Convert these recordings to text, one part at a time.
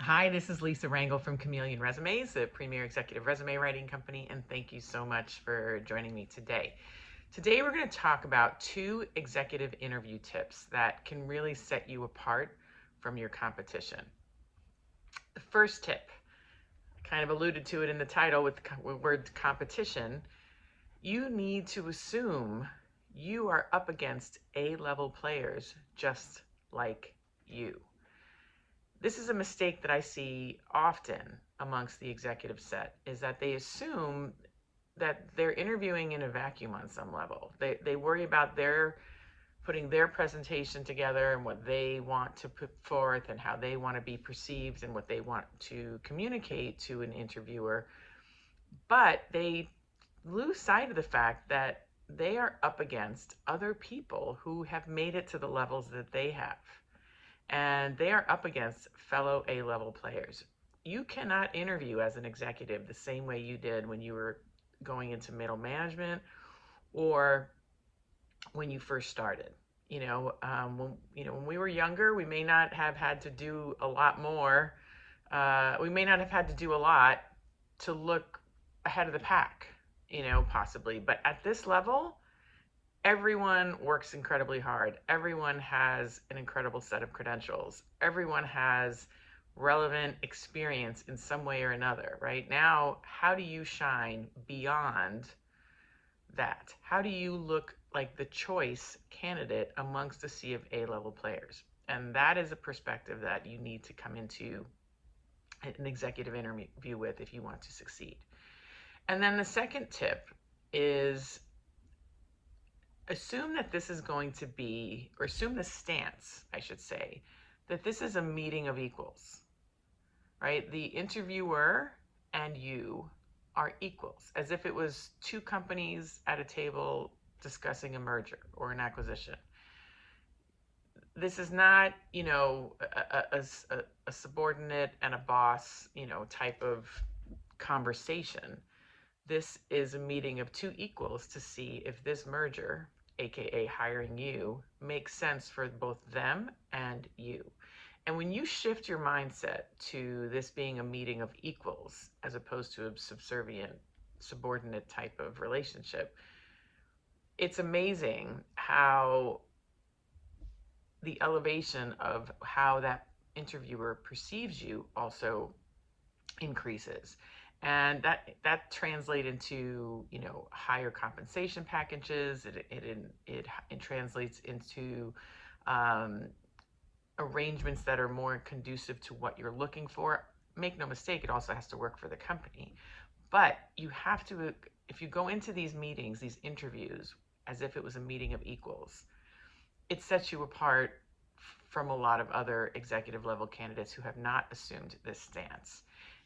Hi, this is Lisa Rangel from Chameleon Resumes, the premier executive resume writing company, and thank you so much for joining me today. Today, we're going to talk about 2 executive interview tips that can really set you apart from your competition. The first tip, I kind of alluded to it in the title with the word competition. You need to assume you are up against A-level players just like you. This is a mistake that I see often amongst the executive set, is that they assume that they're interviewing in a vacuum on some level. They worry about putting their presentation together and what they want to put forth and how they want to be perceived and what they want to communicate to an interviewer. But they lose sight of the fact that they are up against other people who have made it to the levels that they have, and they are up against fellow A-level players. You cannot interview as an executive the same way you did when you were going into middle management or when you first started. When we were younger, we may not have had to do a lot more. We may not have had to do a lot to look ahead of the pack, possibly. But at this level, everyone works incredibly hard. Everyone has an incredible set of credentials. Everyone has relevant experience in some way or another. Right now, how do you shine beyond that? How do you look like the choice candidate amongst a sea of A-level players? And that is a perspective that you need to come into an executive interview with if you want to succeed. And then the second tip is assume that this is going to be, or assume the stance, I should say, that this is a meeting of equals, right? The interviewer and you are equals, as if it was 2 companies at a table discussing a merger or an acquisition. This is not, a subordinate and a boss, type of conversation. This is a meeting of 2 equals to see if this merger, aka hiring you, makes sense for both them and you. And when you shift your mindset to this being a meeting of equals as opposed to a subservient, subordinate type of relationship, it's amazing how the elevation of how that interviewer perceives you also increases. And that translates into higher compensation packages. It translates into um, arrangements that are more conducive to what you're looking for. Make no mistake, it also has to work for the company. But you have to, if you go into these meetings, these interviews, as if it was a meeting of equals, it sets you apart from a lot of other executive level candidates who have not assumed this stance.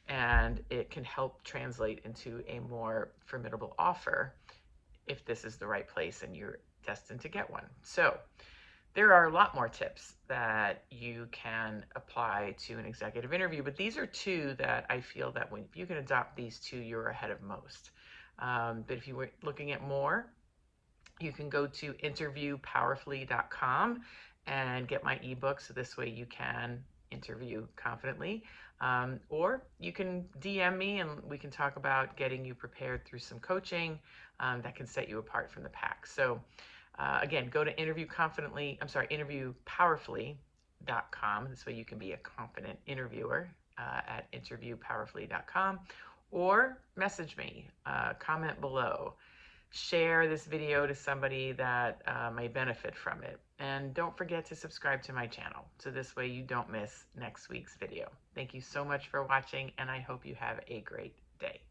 And it can help translate into a more formidable offer if this is the right place and you're destined to get one. So there are a lot more tips that you can apply to an executive interview, but these are 2 that I feel that if you can adopt these 2, you're ahead of most. But if you were looking at more, you can go to interviewpowerfully.com and get my ebook, so this way you can interview confidently. Or you can DM me and we can talk about getting you prepared through some coaching that can set you apart from the pack. So again, go to interviewpowerfully.com. This way you can be a confident interviewer at interviewpowerfully.com, or message me, comment below. Share this video to somebody that may benefit from it. And don't forget to subscribe to my channel, so this way you don't miss next week's video. Thank you so much for watching, and I hope you have a great day.